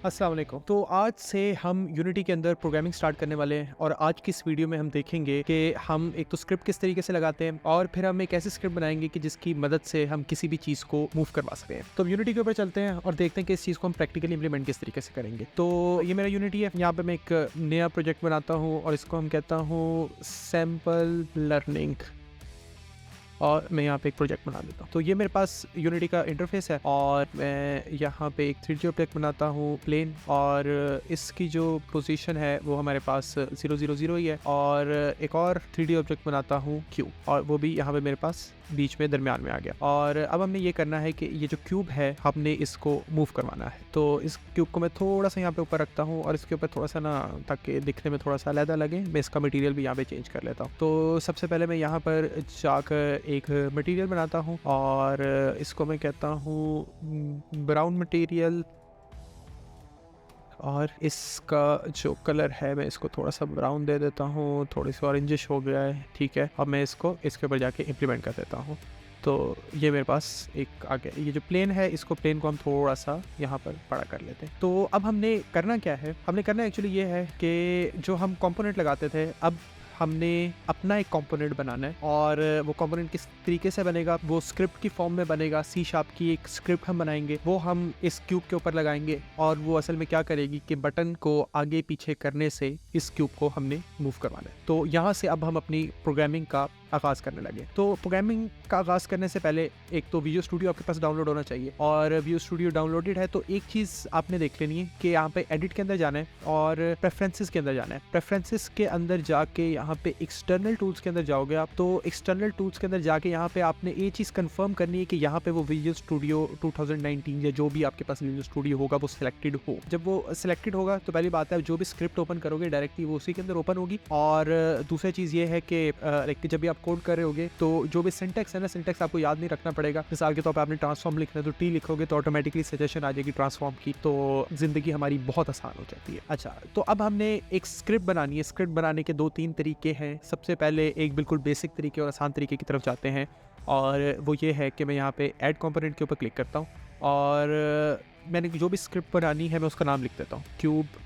अस्सलाम वालेकुम। तो आज से हम यूनिटी के अंदर प्रोग्रामिंग स्टार्ट करने वाले हैं और आज की इस वीडियो में हम देखेंगे कि हम एक तो स्क्रिप्ट किस तरीके से लगाते हैं और फिर हम एक ऐसी स्क्रिप्ट बनाएंगे कि जिसकी मदद से हम किसी भी चीज़ को मूव करवा सकें। तो हम यूनिटी के ऊपर चलते हैं और देखते हैं कि इस चीज़ को हम प्रैक्टिकली इंप्लीमेंट किस तरीके से करेंगे। तो ये मेरा यूनिटी है, यहाँ पर मैं एक नया प्रोजेक्ट बनाता हूँ और इसको हम कहता हूँ सैम्पल लर्निंग और मैं यहाँ पे एक प्रोजेक्ट बना देता हूँ। तो ये मेरे पास यूनिटी का इंटरफेस है और मैं यहाँ पे एक 3D ऑब्जेक्ट बनाता हूँ प्लेन, और इसकी जो पोजीशन है वो हमारे पास 0 0 0 ही है, और एक और 3D ऑब्जेक्ट बनाता हूँ क्यूब, और वो भी यहाँ पे मेरे पास बीच में दरमियान में आ गया। और अब हमने ये करना है कि ये जो क्यूब है हमने इसको मूव करवाना है। तो इस क्यूब को मैं थोड़ा सा यहाँ पे ऊपर रखता हूँ और इसके ऊपर थोड़ा सा ना, ताकि दिखने में थोड़ा सा अलग लगे, मैं इसका मटेरियल भी यहाँ पे चेंज कर लेता हूँ। तो सबसे पहले मैं यहाँ पर जाकर एक मटेरियल बनाता हूँ और इसको मैं कहता हूँ ब्राउन मटेरियल, और इसका जो कलर है मैं इसको थोड़ा सा ब्राउन दे देता हूँ, थोड़ी सी ऑरेंजिश हो गया है। ठीक है, अब मैं इसको इसके ऊपर जाके इम्प्लीमेंट कर देता हूँ। तो ये मेरे पास एक आ गया। ये जो प्लेन है, इसको प्लेन को हम थोड़ा सा यहाँ पर बड़ा कर लेते हैं। तो अब हमने करना क्या है, हमने करना एक्चुअली ये है कि जो हम कंपोनेंट लगाते थे, अब हमने अपना एक कंपोनेंट बनाना है। और वो कंपोनेंट किस तरीके से बनेगा, वो स्क्रिप्ट की फॉर्म में बनेगा। सी शार्प की एक स्क्रिप्ट हम बनाएंगे, वो हम इस क्यूब के ऊपर लगाएंगे, और वो असल में क्या करेगी कि बटन को आगे पीछे करने से इस क्यूब को हमने मूव करवाना है। तो यहाँ से अब हम अपनी प्रोग्रामिंग का आगाज़ करने लगे। तो प्रोग्रामिंग का आगाज़ करने से पहले एक तो विजुअल स्टूडियो आपके पास डाउनलोड होना चाहिए, और विजुअल स्टूडियो डाउनलोडेड है तो एक चीज़ आपने देख लेनी है कि यहाँ पे एडिट के अंदर जाना है और प्रेफरेंसेस के अंदर जाना है। प्रेफरेंसेस के अंदर जाके यहाँ पे एक्सटर्नल टूल्स के अंदर जाओगे आप। तो एक्सटर्नल टूल्स के अंदर जाके यहाँ पे आपने ये चीज़ कंफर्म करनी है कि यहाँ पे वो विजुअल स्टूडियो 2019 या जो भी आपके पास विजुअल स्टूडियो होगा वो सिलेक्टेड हो। जब वो सिलेक्टेड होगा तो पहली बात है, जो भी स्क्रिप्ट ओपन करोगे डायरेक्टली वो उसी के अंदर ओपन होगी। और दूसरी चीज़ ये है कि जब भी आप कोड कर रहे होगे तो जो भी सिंटैक्स है ना, सिंटैक्स आपको याद नहीं रखना पड़ेगा। मिसाल के तौर पर आपने ट्रांसफॉर्म लिखना है तो टी लिखोगे तो ऑटोमेटिकली सजेशन आ जाएगी ट्रांसफॉर्म की, तो जिंदगी हमारी बहुत आसान हो जाती है। अच्छा, तो अब हमने एक स्क्रिप्ट बनानी है। स्क्रिप्ट बनाने के 2-3 तरीके हैं। सबसे पहले एक बिल्कुल बेसिक तरीके और आसान तरीके की तरफ जाते हैं, और वो ये है कि मैं यहाँ पे ऐड कंपोनेंट के ऊपर क्लिक करता हूँ और मैंने जो भी स्क्रिप्ट बनानी है मैं उसका नाम लिख देता हूँ क्यूब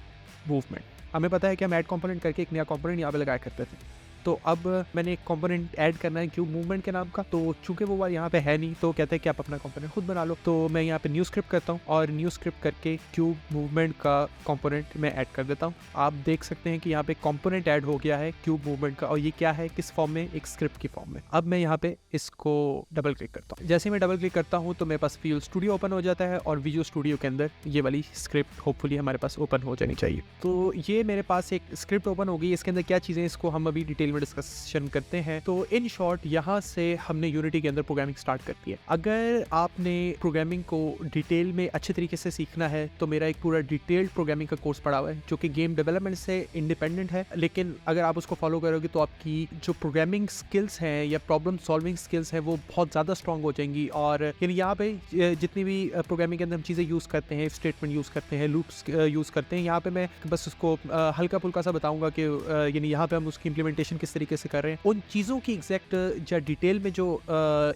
मूवमेंट। हमें पता है कि हम ऐड कंपोनेंट करके एक नया कंपोनेंट यहाँ पे लगाया करते थे। तो अब मैंने एक कंपोनेंट ऐड करना है क्यूब मूवमेंट के नाम का। तो चूंकि वो यहाँ पे है नहीं तो कहते हैं कि आप अपना कंपोनेंट खुद बना लो। तो मैं यहाँ पे न्यू स्क्रिप्ट करता हूँ और न्यू स्क्रिप्ट करके क्यूब मूवमेंट का कंपोनेंट मैं ऐड कर देता हूँ। आप देख सकते हैं कि यहाँ पे कंपोनेंट ऐड हो गया है क्यूब मूवमेंट का, और ये क्या है, किस फॉर्म में, एक स्क्रिप्ट की फॉर्म में। अब मैं यहाँ पे इसको डबल क्लिक करता हूँ। जैसे मैं डबल क्लिक करता हूँ तो मेरे पास विजुअल स्टूडियो ओपन हो जाता है, और विजुअल स्टूडियो के अंदर ये वाली स्क्रिप्ट होपफुली हमारे पास ओपन हो जानी चाहिए। तो ये मेरे पास एक स्क्रिप्ट ओपन हो गई। इसके अंदर क्या चीज़ें, इसको हम अभी डिटेल में डिस्कशन करते हैं। तो इन शॉर्ट यहाँ से हमने यूनिटी के अंदर प्रोग्रामिंग स्टार्ट कर दी है। अगर आपने प्रोग्रामिंग को डिटेल में अच्छे तरीके से सीखना है तो मेरा एक पूरा डिटेल्ड प्रोग्रामिंग का कोर्स पड़ा हुआ है जो कि गेम डेवलपमेंट से इंडिपेंडेंट है, लेकिन अगर आप उसको फॉलो करोगे तो आपकी जो प्रोग्रामिंग स्किल्स हैं या प्रॉब्लम सॉल्विंग स्किल्स हैं वो बहुत ज़्यादा स्ट्रॉन्ग हो जाएंगी। और यानी यहाँ पे जितनी भी प्रोग्रामिंग के अंदर हम चीज़ें यूज़ करते हैं, स्टेटमेंट यूज़ करते हैं, लूप्स यूज़ करते हैं, यहाँ पे मैं बस उसको हल्का फुल्का सा बताऊंगा कि यानी यहाँ पे हम उसकी इंप्लीमेंटेशन किस तरीके से कर रहे हैं। उन चीज़ों की एग्जैक्ट या डिटेल में जो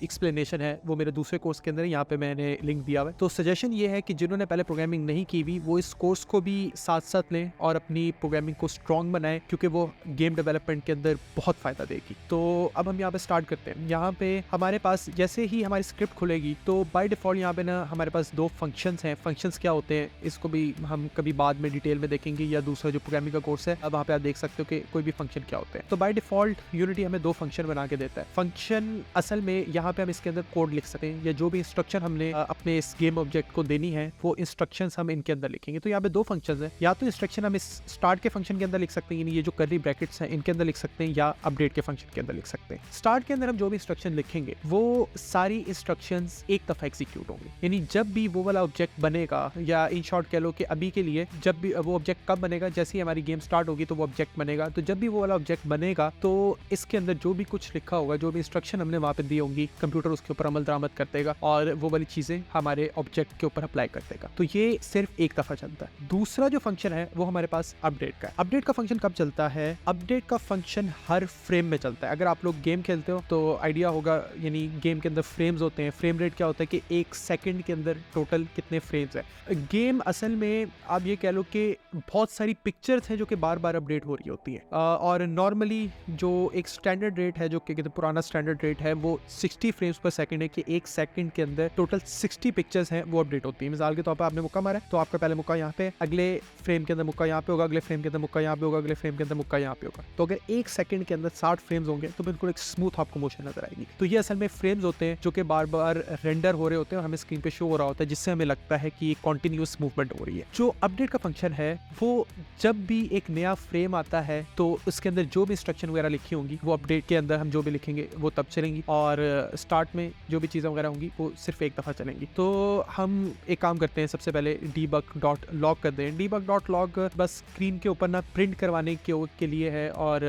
एक्सप्लेनेशन है वो मेरे दूसरे कोर्स के अंदर यहाँ पे मैंने लिंक दिया हुआ है। तो सजेशन ये है कि जिन्होंने पहले प्रोग्रामिंग नहीं की हुई वो इस कोर्स को भी साथ साथ लें और अपनी प्रोग्रामिंग को स्ट्रॉन्ग बनाएं, क्योंकि वो गेम डेवलपमेंट के अंदर बहुत फ़ायदा देगी। तो अब हम यहाँ पे स्टार्ट करते हैं। यहाँ पे हमारे पास जैसे ही हमारी स्क्रिप्ट खुलेगी तो बाय डिफ़ॉल्ट यहाँ पे ना हमारे पास 2 फंक्शंस हैं। फंक्शंस क्या होते हैं इसको भी हम कभी बाद में डिटेल में देखेंगे, या दूसरा जो प्रोग्रामिंग का कोर्स है अब वहाँ पे आप देख सकते हो कि कोई भी फंक्शन क्या होते हैं। तो बाय डिफ़ॉल्ट यूनिटी हमें 2 फंक्शन बना के देता है। फंक्शन असल में यहाँ पे हम इसके अंदर कोड लिख सकते हैं, या जो भी इंस्ट्रक्शन हमने अपने इस गेम ऑब्जेक्ट को देनी है वो इंस्ट्रक्शंस हम इनके अंदर लिखेंगे। तो यहाँ पे 2 फंक्शंस हैं। या तो इंस्ट्रक्शन हम इस स्टार्ट के फंक्शन के अंदर लिख सकते हैं, ये जो कर्ली ब्रैकेट्स हैं इनके अंदर लिख सकते हैं, या अपडेट के फंक्शन के अंदर लिख सकते हैं। स्टार्ट के अंदर हम जो भी इंस्ट्रक्शन लिखेंगे वो सारी इंस्ट्रक्शंस एक दफा एग्जीक्यूट होंगे। यानी जब भी वो वाला ऑब्जेक्ट बनेगा, या इन शॉर्ट कह लो कि अभी के लिए जब भी वो ऑब्जेक्ट कब बनेगा, जैसे ही हमारी गेम स्टार्ट होगी तो वो ऑब्जेक्ट बनेगा। तो जब भी वो वाला ऑब्जेक्ट बनेगा चलेगा तो इसके अंदर जो भी कुछ लिखा होगा, जो भी इंस्ट्रक्शन हमने वहाँ पे दी होंगी, कंप्यूटर उसके ऊपर अमल दरामद कर देगा और वो वाली चीज़ें हमारे ऑब्जेक्ट के ऊपर अप्लाई कर देगा। तो ये सिर्फ एक दफ़ा चलता है। दूसरा जो फंक्शन है वो हमारे पास अपडेट का है। अपडेट का फंक्शन कब चलता है? अपडेट का फंक्शन हर फ्रेम में चलता है। अगर आप लोग गेम खेलते हो तो आइडिया होगा, यानी गेम के अंदर फ्रेम्स होते हैं। फ्रेम रेट क्या होता है कि एक सेकंड के अंदर टोटल कितने फ्रेम्स है। गेम असल में आप ये कह लो कि बहुत सारी पिक्चर्स हैं जो कि बार बार अपडेट हो रही होती हैं, और नॉर्मली जो एक स्टैंडर्ड रेट है, जो कि पुराना स्टैंडर्ड रेट है, वो 60 फ्रेम्स पर सेकंड है कि एक सेकंड के अंदर टोटल 60 पिक्चर्स हैं वो अपडेट होती है। मिसाल के तौर पर आपने मुक्का मारा है तो आपका पहले मुक्का यहाँ पे, अगले फ्रेम के अंदर मुक्का यहाँ पे होगा, अगले फ्रेम के अंदर मुक्का यहाँ पे होगा, अगले फ्रेम के अंदर मुक्का यहाँ पे होगा। तो अगर एक सेकंड के अंदर 60 फ्रेम्स होंगे तो बिल्कुल एक स्मूथ आपको मोशन नजर आएगी। तो ये असल में फ्रेम्स होते हैं जो कि बार बार रेंडर हो रहे होते हैं और हमें स्क्रीन पे शो हो रहा होता है, जिससे हमें लगता है कि कॉन्टिन्यूस मूवमेंट हो रही है। जो अपडेट का फंक्शन है वो जब भी एक नया फ्रेम आता है तो उसके अंदर जो भी इंस्ट्रक्शन वगैरह लिखी होंगी वो अपडेट के अंदर हम जो भी लिखेंगे वो तब चलेंगी, और स्टार्ट में जो भी चीज़ें वगैरह होंगी वो सिर्फ एक दफ़ा चलेंगी। तो हम एक काम करते हैं, सबसे पहले debug.log कर दें। debug.log बस स्क्रीन के ऊपर ना प्रिंट करवाने के लिए है, और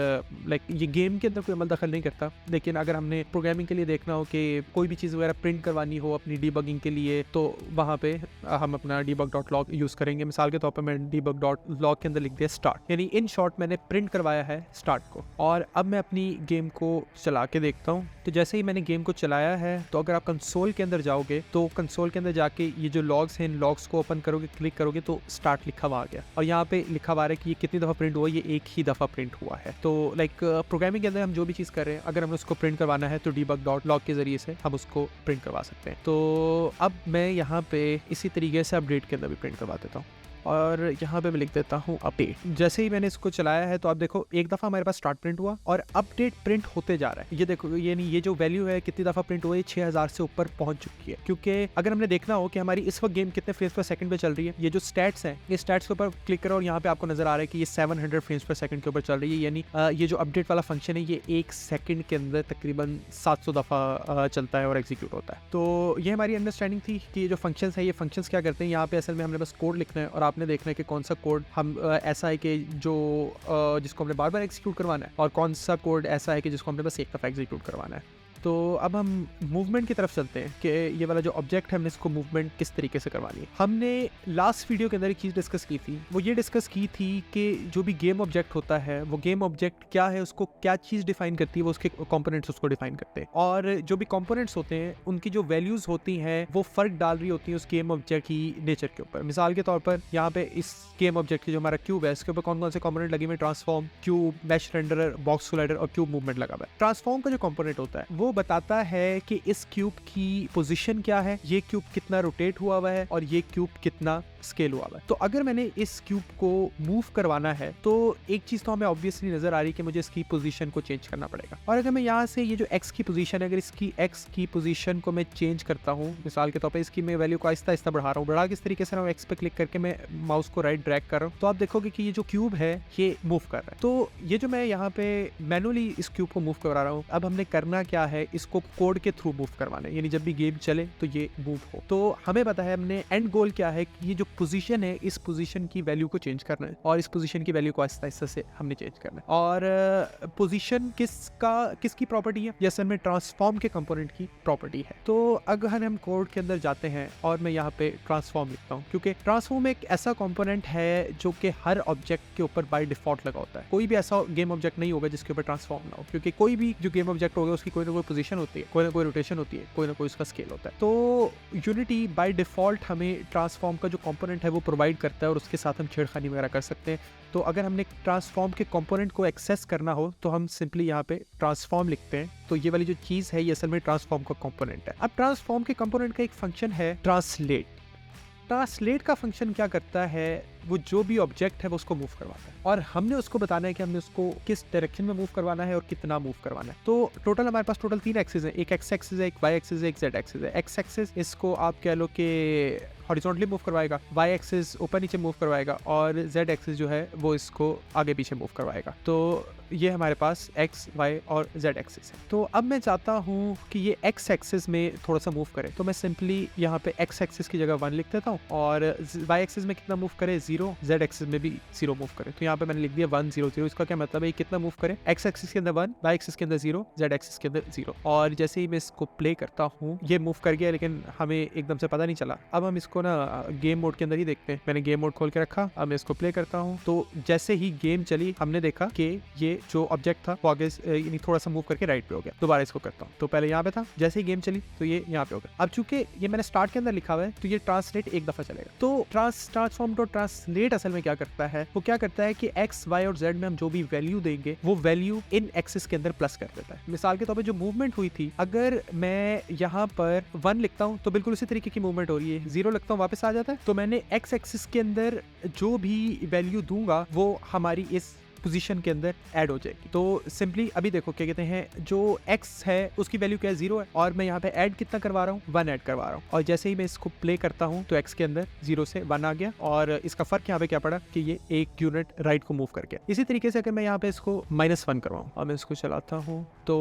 लाइक ये गेम के अंदर कोई अमल दखल नहीं करता, लेकिन अगर हमने प्रोग्रामिंग के लिए देखना हो कि कोई भी चीज़ वगैरह प्रिंट करवानी हो अपनी डीबगिंग के लिए, तो वहाँ पे हम अपना debug.log यूज़ करेंगे। मिसाल के तौर पर मैं debug.log के अंदर लिख दिया स्टार्ट, यानी इन शॉर्ट मैंने प्रिंट करवाया है स्टार्ट को। और अब मैं अपनी गेम को चला के देखता हूँ। तो जैसे ही मैंने गेम को चलाया है तो अगर आप कंसोल के अंदर जाओगे तो कंसोल के अंदर जाके ये जो लॉग्स हैं, इन लॉग्स को ओपन करोगे, क्लिक करोगे तो स्टार्ट लिखा हुआ आ गया, और यहाँ पे लिखा हुआ है कि ये कितनी दफ़ा प्रिंट हुआ, ये एक ही दफ़ा प्रिंट हुआ है। तो लाइक प्रोग्रामिंग के अंदर हम जो भी चीज़ कर रहे हैं, अगर हमें उसको प्रिंट करवाना है तो debug.log के जरिए से हम उसको प्रिंट करवा सकते हैं। तो अब मैं यहाँ पे इसी तरीके से अपडेट के अंदर भी प्रिंट करवा देता हूँ, और यहाँ पे मैं लिख देता हूँ अपडेट। जैसे ही मैंने इसको चलाया है तो आप देखो एक दफ़ा हमारे पास स्टार्ट प्रिंट हुआ और अपडेट प्रिंट होते जा रहा है। ये देखो, यानी ये जो वैल्यू है कितनी दफ़ा प्रिंट हुआ है, 6000 से ऊपर पहुंच चुकी है। क्योंकि अगर हमने देखना हो कि हमारी इस वक्त गेम कितने फ्रेम्स पर सेकंड पे चल रही है, ये जो स्टैट्स हैं, ये स्टैट्स के ऊपर क्लिक करो और यहाँ पे आपको नजर आ रहा है कि ये 700 फ्रेम्स पर सेकंड के ऊपर चल रही है। यानी ये जो अपडेट वाला फंक्शन है ये एक सेकंड के अंदर तकरीबन 700 दफ़ा चलता है और एग्जीक्यूट होता है। तो ये हमारी अंडरस्टैंडिंग थी कि ये जो फंक्शंस है, ये फंक्शंस क्या करते हैं। यहाँ पे असल में हमने बस कोड लिखना है और आपने देखना है कि कौन सा कोड हम ऐसा है कि जो जिसको हमने बार बार एग्जीक्यूट करवाना है, और कौन सा कोड ऐसा है कि जिसको हमने बस एक दफ़ा एग्जीक्यूट करवाना है। तो अब हम मूवमेंट की तरफ चलते हैं कि ये वाला जो ऑब्जेक्ट है हमने इसको मूवमेंट किस तरीके से करवानी है। हमने लास्ट वीडियो के अंदर एक चीज़ डिस्कस की थी, वो ये डिस्कस की थी कि जो भी गेम ऑब्जेक्ट होता है वो गेम ऑब्जेक्ट क्या है, उसको क्या चीज़ डिफाइन करती है, वो उसके कंपोनेंट्स उसको डिफाइन करते हैं, और जो भी कंपोनेंट्स होते हैं उनकी जो वैल्यूज़ होती हैं वो फ़र्क डाल रही होती है उस गेम ऑब्जेक्ट की नेचर के ऊपर। मिसाल के तौर पर यहाँ पे इस गेम ऑब्जेक्ट की जो हमारा क्यूब है, इसके ऊपर कौन कौन से कंपोनेंट लगे हुए, transform, cube, mesh renderer, box collider और क्यूब मूवमेंट लगा हुआ है। ट्रांसफॉर्म का जो कंपोनेंट होता है वो बताता है कि इस क्यूब की पोजीशन क्या है, ये क्यूब कितना रोटेट हुआ है और ये क्यूब कितना स्केल हुआ है। तो अगर मैंने इस क्यूब को मूव करवाना है तो एक चीज तो हमें ऑब्वियसली नजर आ रही है कि मुझे इसकी पोजीशन को चेंज करना पड़ेगा। और अगर मैं यहाँ से ये जो एक्स की पोजीशन है, अगर इसकी एक्स की पोजीशन को मैं चेंज करता हूँ, मिसाल के तौर पर इसकी मैं वैल्यू को आहिस्ता आहिस्ता बढ़ा रहा हूँ, बढ़ा किस तरीके से, एक्स पे क्लिक करके मैं माउस को राइट ड्रैग कर रहा हूँ, तो आप देखोगे कि ये जो क्यूब है ये मूव कर रहा है। तो ये जो मैं यहाँ पे मैनुअली इस क्यूब को मूव करा रहा हूँ, अब हमने करना क्या है, इसको कोड के थ्रू मूव करवाना है, यानी जब भी गेम चले तो ये मूव हो। तो हमें पता है हमने एंड गोल क्या है कि ये जो पोजीशन है, इस पोजीशन की वैल्यू को चेंज करना है और इस पोजीशन की वैल्यू को आहिस्ता आहिस्ता से हमने चेंज करना है। और पोजीशन किसकी प्रॉपर्टी है, ये असल में ट्रांसफॉर्म के कंपोनेंट की प्रॉपर्टी है। तो अगर हम कोड के अंदर जाते हैं और मैं यहाँ पे ट्रांसफॉर्म लिखता हूँ, क्योंकि ट्रांसफॉर्म एक ऐसा कंपोनेंट है जो कि हर ऑब्जेक्ट के ऊपर बाय डिफॉल्ट लगा होता है। कोई भी ऐसा गेम ऑब्जेक्ट नहीं होगा जिसके ऊपर ट्रांसफॉर्म ना हो, क्योंकि कोई भी जो गेम ऑब्जेक्ट होगा उसकी कोई ना कोई पोजीशन होती है, कोई ना कोई रोटेशन होती है, कोई ना कोई उसका स्केल होता है। तो यूनिटी बाय डिफॉल्ट हमें ट्रांसफॉर्म का जो कंपोनेंट है वो प्रोवाइड करता है और उसके साथ हम छेड़खानी वगैरह कर सकते हैं। तो अगर हमने ट्रांसफॉर्म के कंपोनेंट को एक्सेस करना हो तो हम सिंपली यहाँ पे ट्रांसफॉर्म लिखते हैं। तो ये वाली जो चीज़ है ये असल में ट्रांसफॉर्म का कंपोनेंट है। अब ट्रांसफॉर्म के कंपोनेंट का एक फंक्शन है ट्रांसलेट। ट्रांसलेट का फंक्शन क्या करता है, वो जो भी ऑब्जेक्ट है वो उसको मूव करवाता है और हमने उसको बताना है कि हमने उसको किस डायरेक्शन में मूव करवाना है और कितना मूव करवाना है। तो टोटल हमारे पास टोटल 3 एक्सिस है, एक एक्स एक्सिस है, एक वाई एक्सिस है, एक जेड एक्सिस है। एक्स एक्सिस इसको आप कह लो कि हॉरिजॉन्टली मूव करवाएगा, वाई एक्सिस ऊपर नीचे मूव करवाएगा और जेड एक्सिस जो है वो इसको आगे पीछे मूव करवाएगा। तो ये हमारे पास एक्स, वाई और जेड एक्सिस है। तो अब मैं चाहता हूँ कि ये एक्स एक्सिस में थोड़ा सा मूव करे, तो मैं सिंपली यहाँ पे एक्स एक्सिस की जगह 1 लिख देता हूँ और वाई एक्सिस में कितना मूव करे, 0, z एक्सिस में भी 0 मूव करे। तो यहाँ पे मैंने लिख दिया 1 0 0। इसका क्या मतलब है, कितना मूव करे, x एक्सिस के अंदर 1, y एक्सिस के अंदर 0, z एक्सिस के अंदर 0। और जैसे ही मैं इसको प्ले करता हूँ ये मूव कर गया, लेकिन हमें एकदम से पता नहीं चला। अब हम इसको ना गेम मोड के अंदर ही देखते हैं। मैंने गेम मोड खोल के रखा, अब मैं इसको प्ले करता हूँ। तो जैसे ही गेम चली हमने देखा कि ये जो ऑब्जेक्ट था वो आगे यानी थोड़ा सा मूव करके राइट पे हो गया। दोबारा इसको करता हूँ, तो पहले यहाँ पे था, जैसे ही गेम चली तो ये यहाँ पे हो गया। अब चूंकि ये मैंने स्टार्ट के अंदर लिखा हुआ है तो ये ट्रांसलेट एक दफा चलेगा। तो ट्रांसफॉर्म डॉट ट्रांसलेट असल में क्या करता है, वो क्या करता है कि x, y और z में हम जो भी वैल्यू देंगे वो वैल्यू इन एक्सिस के अंदर प्लस कर देता है। मिसाल के तौर पे जो मूवमेंट हुई थी, अगर मैं यहाँ पर 1 लिखता हूँ तो बिल्कुल उसी तरीके की मूवमेंट हो रही है। 0 लिखता हूँ वापस आ जाता है। तो मैंने x एक्सिस के अंदर जो भी वैल्यू दूंगा वो हमारी इस पोजीशन के अंदर ऐड हो जाएगी। तो सिंपली अभी देखो क्या कहते हैं, जो x है उसकी वैल्यू क्या है, 0 है, और मैं यहाँ पे ऐड कितना करवा रहा हूँ, 1 ऐड करवा रहा हूँ। और जैसे ही मैं इसको प्ले करता हूँ तो x के अंदर 0 से 1 आ गया, और इसका फर्क यहाँ पे क्या पड़ा कि ये 1 यूनिट राइट को मूव कर गया। इसी तरीके से अगर मैं यहाँ पे इसको -1 करवाऊँ और मैं इसको चलाता हूँ तो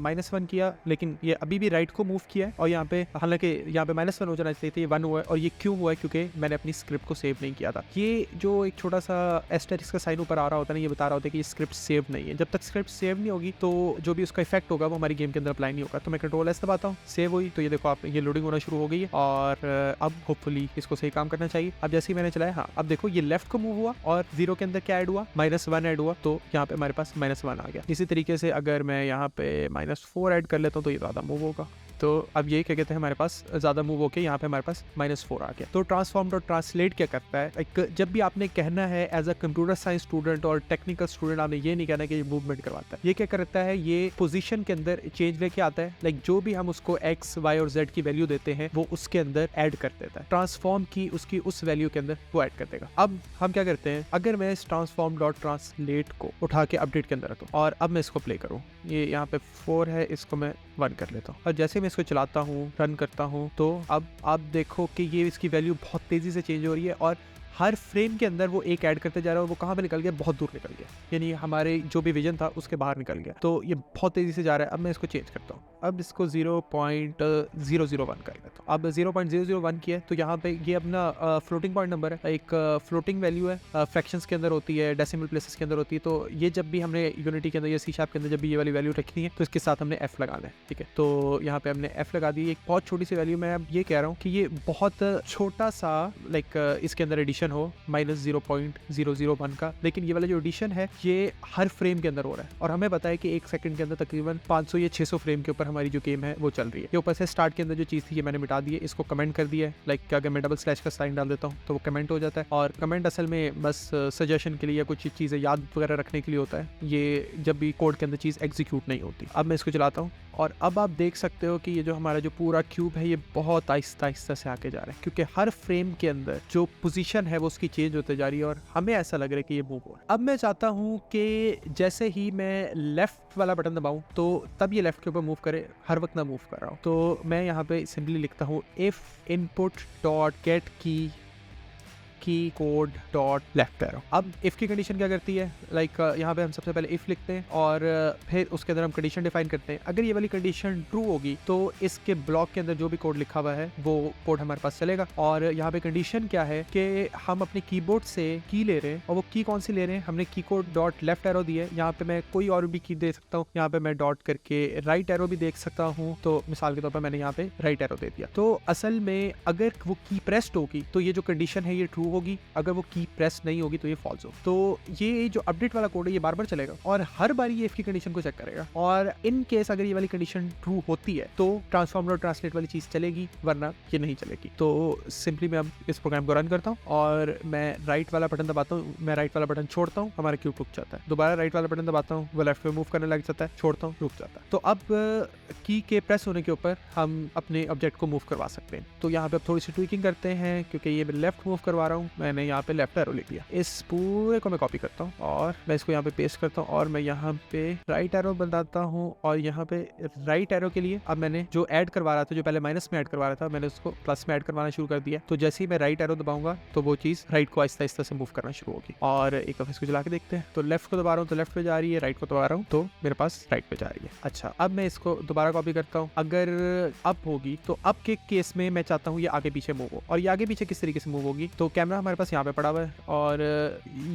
-1 किया, लेकिन ये अभी भी राइट को मूव किया है। और यहाँ पे हालांकि यहाँ पे -1 हो जाना चाहिए था, ये 1 हुआ है। और ये क्यों हुआ है, क्योंकि मैंने अपनी स्क्रिप्ट को सेव नहीं किया था। ये जो एक छोटा सा एस्टेरिस्क का साइन ऊपर आ रहा होता है ना, ये बता रहा होता है कि स्क्रिप्ट सेव नहीं है। जब तक स्क्रिप्ट सेव नहीं होगी तो जो भी उसका इफेक्ट होगा वो हमारी गेम के अंदर अप्लाई नहीं होगा। तो मैं कंट्रोल एस दबाता हूँ, सेव हुई, तो ये देखो आप, ये लोडिंग होना शुरू हो गई है और अब होपफुली इसको सही काम करना चाहिए। अब जैसे ही मैंने चलाया, हाँ अब देखो ये लेफ्ट को मूव हुआ और 0 के अंदर क्या ऐड हुआ, -1 ऐड हुआ। तो यहाँ पे हमारे पास -1 आ गया। इसी तरीके से अगर मैं यहाँ पे -4 ऐड कर लेता हूँ तो ये ज्यादा मूव होगा। तो अब ये क्या कहते हैं, हमारे पास ज्यादा मूव होके यहाँ पे हमारे पास -4 आ गया। तो ट्रांसफॉर्म डॉट ट्रांसलेट क्या करता है, एक जब भी आपने कहना है as a computer science student और टेक्निकल स्टूडेंट, आपने ये नहीं कहना कि ये मूवमेंट करवाता है। ये क्या करता है, ये पोजीशन के अंदर चेंज लेके आता है। लाइक जो भी हम उसको x, y और z की वैल्यू देते हैं वो उसके अंदर ऐड कर देता है। ट्रांसफॉर्म की उसकी उस वैल्यू के अंदर वो ऐड कर देगा। अब हम क्या करते हैं, अगर मैं इस ट्रांसफॉर्म डॉट ट्रांसलेट को उठा के अपडेट के अंदर रखूं और अब मैं इसको प्ले करूं, ये यहाँ पे 4 है, इसको मैं 1 कर लेता हूँ। और जैसे मैं इसको चलाता हूँ, रन करता हूँ, तो अब आप देखो कि ये इसकी वैल्यू बहुत तेजी से चेंज हो रही है और हर फ्रेम के अंदर वो एक ऐड करते जा रहा है। वो कहाँ पे निकल गया, बहुत दूर निकल गया, यानी हमारे जो भी विजन था उसके बाहर निकल गया। तो ये बहुत तेजी से जा रहा है। अब मैं इसको चेंज करता हूँ, अब इसको 0.001 कर लेता हूँ। अब 0.001 किया तो यहाँ पे ये अपना फ्लोटिंग पॉइंट नंबर है, एक फ्लोटिंग वैल्यू है, फ्रैक्शंस के अंदर होती है, डेसिमल प्लेसेस के अंदर होती है। तो ये जब भी हमने यूनिटी के अंदर या C# के अंदर जब भी ये वाली वैल्यू रखनी है तो इसके साथ हमने f लगाना है, ठीक है। तो यहाँ पे हमने f लगा दी, एक बहुत छोटी सी वैल्यू। मैं अब ये कह रहा हूँ कि ये बहुत छोटा सा लाइक इसके अंदर एडिशन हो -0.001 का, लेकिन ये वाला जो एडिशन है ये हर फ्रेम के अंदर हो रहा है। और हमें पता है कि 1 सेकंड के अंदर तकरीबन 500 या 600 फ्रेम के ऊपर हमारी जो गेम है वो चल रही है। ये ऊपर से स्टार्ट के अंदर जो चीज़ थी ये मैंने मिटा दी है, इसको कमेंट कर दिया है। लाइक अगर मैं डबल स्लैश का साइन डाल देता हूँ तो वो कमेंट हो जाता है। और कमेंट असल में बस सजेशन के लिए या कुछ चीज़ें याद वगैरह रखने के लिए होता है, ये जब भी कोड के अंदर चीज़ एग्जीक्यूट नहीं होती। अब मैं इसको चलाता हूँ और अब आप देख सकते हो कि ये जो हमारा जो पूरा क्यूब है ये बहुत आहिस्ता आहिस्ता से आके जा रहा है, क्योंकि हर फ्रेम के अंदर जो पोजीशन है वो उसकी चेंज होते जा रही है और हमें ऐसा लग रहा है कि ये मूव हो रहा है। अब मैं चाहता हूँ कि जैसे ही मैं लेफ्ट वाला बटन दबाऊं तो तब ये लेफ्ट के ऊपर मूव करे, हर वक्त ना मूव कर रहा हूँ। तो मैं यहाँ पे सिंपली लिखता हूँ इफ इनपुट डॉट गेट की कोड डॉट लेफ्ट एरो। अब इफ की कंडीशन क्या करती है, लाइक यहाँ पे हम सबसे पहले इफ लिखते हैं और फिर उसके अंदर हम कंडीशन डिफाइन करते हैं। अगर ये वाली कंडीशन ट्रू होगी तो इसके ब्लॉक के अंदर जो भी कोड लिखा हुआ है वो कोड हमारे पास चलेगा। और यहाँ पे कंडीशन क्या है कि हम अपने कीबोर्ड से की ले रहे हैं, और वो की कौन सी ले रहे हैं, हमने की कोड डॉट लेफ्ट एरो दी है। यहाँ पे मैं कोई और भी की दे सकता हूँ, यहाँ पे मैं डॉट करके राइट एरो भी देख सकता हूँ। तो मिसाल के तौर पर मैंने यहाँ पे राइट एरो दे दिया। तो असल में अगर वो की प्रेस्ड होगी तो ये जो कंडीशन है ये ट्रू होगी, अगर वो की प्रेस नहीं होगी तो ये फॉल्स होगी। तो ये जो अपडेट वाला कोड है ये बार बार चलेगा और हर बार ये इफ की कंडीशन को चेक करेगा। और इन केस अगर ये वाली कंडीशन ट्रू होती है तो ट्रांसफॉर्म डॉट ट्रांसलेट वाली चीज चलेगी, वरना ये नहीं चलेगी। तो सिंपली मैं अब इस प्रोग्राम को रन करता हूँ और मैं राइट वाला बटन दबाता हूँ, मैं राइट वाला बटन छोड़ता हूँ, हमारा क्यूब रुक जाता है। दोबारा राइट वाला बटन दबाता हूँ, वो लेफ्ट पे मूव करने लग जाता है, छोड़ता हूँ, रुक जाता है। तो अब की के प्रेस होने के ऊपर हम अपने ऑब्जेक्ट को मूव करवा सकते हैं। तो यहाँ पे अब थोड़ी सी ट्विकिंग करते हैं, क्योंकि ये मैं लेफ्ट मूव करवा रहा हूँ, मैंने यहाँ पे लेफ्ट एरो लिख दिया। इस पूरे को मैं कॉपी करता हूँ और मैं इसको यहाँ पे पेस्ट करता हूँ और मैं यहाँ पे राइट एरो बनाता हूँ। और यहाँ पे राइट एरो के लिए अब मैंने जो ऐड करवा रहा था, जो पहले माइनस में ऐड करवा रहा था, मैंने उसको प्लस में ऐड करवाना शुरू कर दिया। तो जैसे ही मैं राइट एरो दबाऊंगा तो वो चीज राइट को आहिस्ता आहिस्ता से मूव करना शुरू होगी। और एक दफा इसको चला के देखते हैं। तो लेफ्ट को दबा रहा हूँ तो लेफ्ट पे जा रही है, राइट को दबा रहा हूँ तो मेरे पास राइट पे जा रही है। अच्छा, अब मैं इसको दोबारा कॉपी करता हूँ। अगर अप होगी तो अप के केस में मैं चाहता हूँ ये आगे पीछे मूव हो। और ये आगे पीछे किस तरीके से मूव होगी, तो कैमरा हमारे पास यहाँ पे पड़ा हुआ है और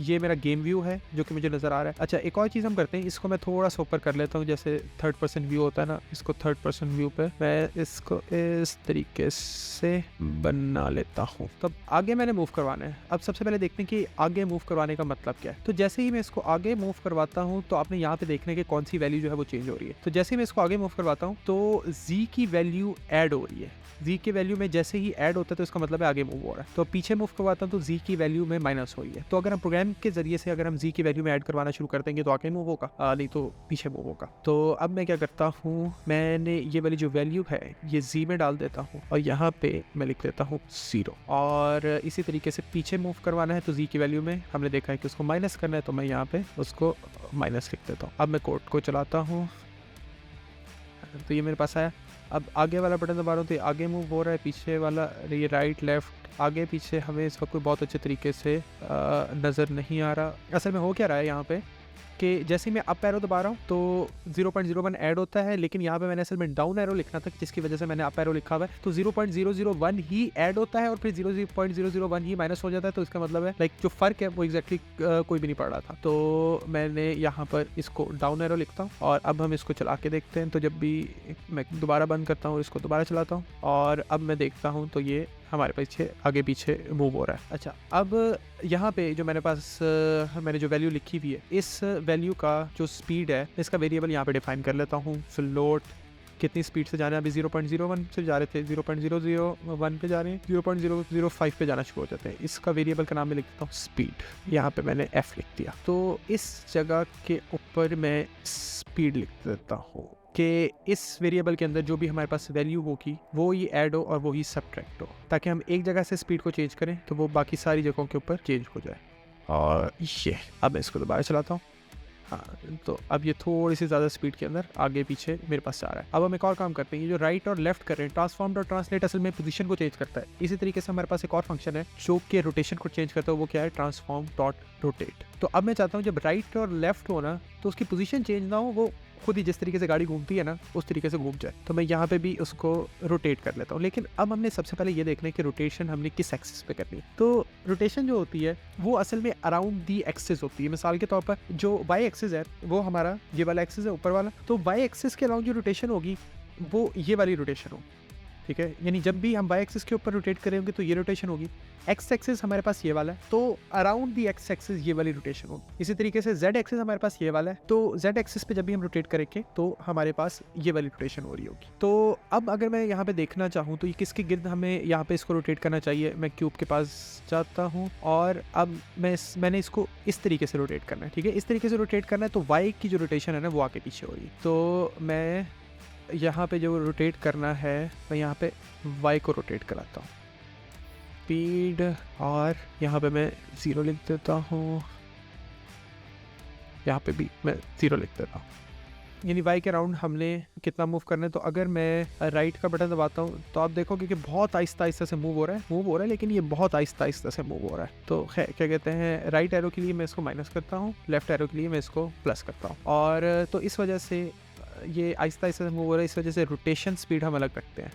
ये मेरा गेम व्यू है जो कि मुझे नज़र आ रहा है। अच्छा, एक और चीज़ हम करते हैं, इसको मैं थोड़ा सा ऊपर कर लेता हूँ, जैसे थर्ड पर्सन व्यू होता है ना, इसको थर्ड पर्सन व्यू पे मैं इसको इस तरीके से बना लेता हूँ। तब आगे मैंने मूव करवाना है। अब सबसे पहले देखते हैं कि आगे मूव करवाने का मतलब क्या है। तो जैसे ही मैं इसको आगे मूव करवाता हूँ तो आपने यहाँ पे देखने की कौन सी वैल्यू जो है वो चेंज हो रही है। तो जैसे ही मैं इसको आगे मूव करवाता हूँ तो z की वैल्यू ऐड हो रही है। z के वैल्यू में जैसे ही ऐड होता है तो इसका मतलब है आगे मूव हो रहा है। तो पीछे मूव करवाता हूँ तो z की वैल्यू में माइनस हो रही है। तो अगर हम प्रोग्राम के जरिए से अगर हम z की वैल्यू में ऐड करवाना शुरू कर देंगे तो आगे मूव होगा, नहीं तो पीछे मूव होगा। तो अब मैं क्या करता हूँ, मैंने ये वाली जो वैल्यू है ये z में डाल देता हूँ और यहाँ पे मैं लिख देता हूँ 0। और इसी तरीके से पीछे मूव करवाना है तो z की वैल्यू में हमने देखा है कि उसको माइनस करना है, तो मैं यहाँ पे उसको माइनस लिख देता हूँ। अब मैं कोड को चलाता हूँ तो ये मेरे पास आया। अब आगे वाला बटन दबा रहा हूँ तो ये आगे मूव हो रहा है, पीछे वाला ये राइट लेफ्ट आगे पीछे हमें इसका कोई बहुत अच्छे तरीके से नज़र नहीं आ रहा। असल में हो क्या रहा है यहाँ पे कि जैसे ही मैं अप एरो दबा रहा हूँ तो 0.01 ऐड होता है, लेकिन यहाँ पे मैंने असल में डाउन एरो लिखना था जिसकी वजह से मैंने अप एरो लिखा हुआ है। तो 0.001 ही ऐड होता है और फिर 0.001 ही माइनस हो जाता है। तो इसका मतलब है लाइक जो फ़र्क है वो एग्जैक्टली कोई भी नहीं पड़ रहा था। तो मैंने यहाँ पर इसको डाउन एरो लिखता हूँ और अब हम इसको चला के देखते हैं। तो जब भी मैं दोबारा बंद करता हूँ इसको दोबारा चलाता हूँ और अब मैं देखता हूँ तो ये हमारे पीछे आगे पीछे मूव हो रहा है। अच्छा, अब यहाँ पे जो मेरे पास मैंने जो वैल्यू लिखी हुई है, इस वैल्यू का जो स्पीड है इसका वेरिएबल यहाँ पे डिफाइन कर लेता हूँ। फ्लोट कितनी स्पीड से जाना है, अभी 0.01 से जा रहे थे, 0.001 पे जा रहे हैं, 0.005 पे जाना शुरू हो जाते हैं। इसका वेरिएबल का नाम मैं लिख देता हूँ स्पीड, यहाँ पे मैंने f लिख दिया। तो इस जगह के ऊपर मैं स्पीड लिख देता हूँ कि इस वेरिएबल के अंदर जो भी हमारे पास वैल्यू होगी वो ही ऐड हो और वो ही सब्ट्रैक्ट हो, ताकि हम एक जगह से स्पीड को चेंज करें तो वो बाकी सारी जगहों के ऊपर चेंज हो जाए। और ये अब मैं इसको दोबारा चलाता हूँ। हाँ, तो अब ये थोड़ी सी ज़्यादा स्पीड के अंदर आगे पीछे मेरे पास जा रहा है। अब हम एक और काम करते हैं, ये जो राइट और लेफ्ट कर रहे हैं, ट्रांसफॉर्म और ट्रांसलेट असल में पोजीशन को चेंज करता है। इसी तरीके से हमारे पास एक और फंक्शन है जो कि रोटेशन को चेंज करता है, वो क्या है, ट्रांसफॉर्म डॉट रोटेट। तो अब मैं चाहता हूँ जब राइट और लेफ्ट हो ना तो उसकी पोजीशन चेंज ना हो, वो खुद ही जिस तरीके से गाड़ी घूमती है ना उस तरीके से घूम जाए। तो मैं यहाँ पे भी उसको रोटेट कर लेता हूँ। लेकिन अब हमने सबसे पहले ये देखना है कि रोटेशन हमने किस एक्सिस पे करनी है। तो रोटेशन जो होती है वो असल में अराउंड दी एक्सिस होती है। मिसाल के तौर पर जो वाई एक्सिस है वो हमारा ये वाला एक्सिस है ऊपर वाला, तो वाई एक्सिस के अराउंड जो रोटेशन होगी वो ये वाली रोटेशन होगी, ठीक है। यानी जब भी हम वाई एक्सिस के ऊपर रोटेट करेंगे तो ये रोटेशन होगी। एक्स एक्सिस हमारे पास ये वाला है तो अराउंड दी एक्स एक्सिस ये वाली रोटेशन होगी। इसी तरीके से जेड एक्सिस हमारे पास ये वाला है तो जेड एक्सिस पे जब भी हम रोटेट करेंगे तो हमारे पास ये वाली रोटेशन हो रही होगी। तो अब अगर मैं यहाँ पे देखना चाहूँ तो ये किसके गिर्द हमें यहाँ पे इसको रोटेट करना चाहिए, मैं क्यूब के पास जाता हूँ और अब मैंने इसको इस तरीके से रोटेट करना है, ठीक है। इस तरीके से रोटेट करना है तो वाई की जो रोटेशन है ना वो आगे पीछे हो रही है। तो मैं यहाँ पे जो रोटेट करना है मैं यहाँ पे y को रोटेट कराता हूँ, स्पीड, और यहाँ पे मैं 0 लिख देता हूँ, यहाँ पे भी मैं 0 लिख देता हूँ। यानी y के राउंड हमने कितना मूव करना है। तो अगर मैं राइट का बटन दबाता हूँ तो आप देखोगे कि बहुत आहिस्ता आहिस्ता से मूव हो रहा है, लेकिन ये बहुत आहिस्ता आहिस्ता से मूव हो रहा है। तो खैर क्या कहते हैं, राइट एरो के लिए मैं इसको माइनस करता हूँ, लेफ्ट एरो के लिए मैं इसको प्लस करता हूँ। और तो इस वजह से ये आहिस्ता आहिस्ता से मूव हो रहा है। इस वजह से रोटेशन स्पीड हम अलग रखते हैं,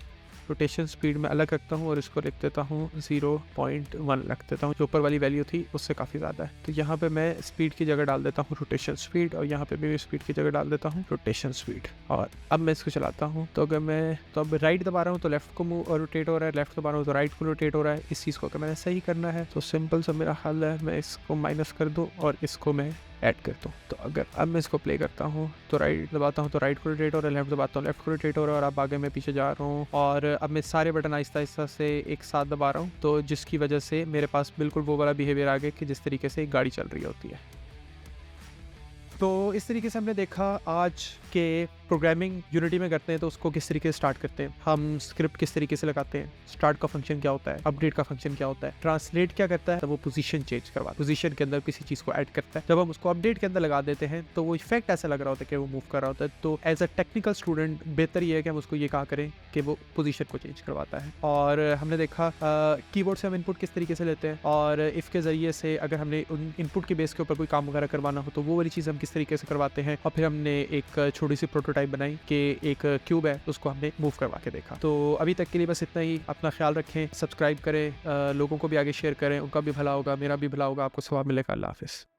रोटेशन स्पीड में अलग रखता हूँ और इसको लिख देता हूँ 0.1 रख देता हूँ, जो ऊपर वाली वैल्यू थी उससे काफ़ी ज़्यादा है। तो यहाँ पे मैं स्पीड की जगह डाल देता हूँ रोटेशन स्पीड और यहाँ पे भी स्पीड की जगह डाल देता हूँ रोटेशन स्पीड। और अब मैं इसको चलाता हूँ तो अगर मैं अब राइट दबा रहा हूँ तो लेफ्ट को मूव और रोटेट हो रहा है, लेफ्ट दबा रहा हूँ तो राइट को रोटेट हो रहा है। इस चीज़ को अगर मैंने सही करना है तो सिंपल सा मेरा हल है, मैं इसको माइनस कर दूँ और इसको मैं ऐड करता हूँ। तो अगर अब मैं इसको प्ले करता हूँ तो राइट दबाता हूँ तो राइट को रोटेट हो रहा है, लेफ्ट दबाता हूँ लेफ्ट को रोटेट हो रहा है, और अब आगे मैं पीछे जा रहा हूँ और अब मैं सारे बटन आहिस्ता आहिस्ता से एक साथ दबा रहा हूँ, तो जिसकी वजह से मेरे पास बिल्कुल वो वाला बिहेवियर आ गया कि जिस तरीके से एक गाड़ी चल रही होती है। तो इस तरीके से हमने देखा आज के प्रोग्रामिंग यूनिटी में करते हैं तो उसको किस तरीके से स्टार्ट करते हैं, हम स्क्रिप्ट किस तरीके से लगाते हैं, स्टार्ट का फंक्शन क्या होता है, अपडेट का फंक्शन क्या होता है, ट्रांसलेट क्या करता है, तो वो पोजीशन चेंज करवा पोजीशन के अंदर किसी चीज़ को ऐड करता है। जब हम उसको अपडेट के अंदर लगा देते हैं तो वो इफेक्ट ऐसा लग रहा होता है कि वो मूव कर रहा होता है। तो एज अ टेक्निकल स्टूडेंट बेहतर ये है कि हम उसको ये कहा करें कि वो पोजीशन को चेंज करवाता है। और हमने देखा कीबोर्ड से हम इनपुट किस तरीके से लेते हैं और इफ के जरिए से अगर हमने उन इनपुट के बेस के ऊपर कोई काम वगैरह करवाना हो तो वो वाली चीज़ हम किस तरीके से करवाते हैं। और फिर हमने एक छोटी सी प्रोटोटाइप प्रोटोटाइप बनाई कि एक क्यूब है उसको हमने मूव करवा के देखा। तो अभी तक के लिए बस इतना ही। अपना ख्याल रखें, सब्सक्राइब करें, लोगों को भी आगे शेयर करें, उनका भी भला होगा, मेरा भी भला होगा, आपको सवाब मिलेगा। अल्लाह हाफिज़।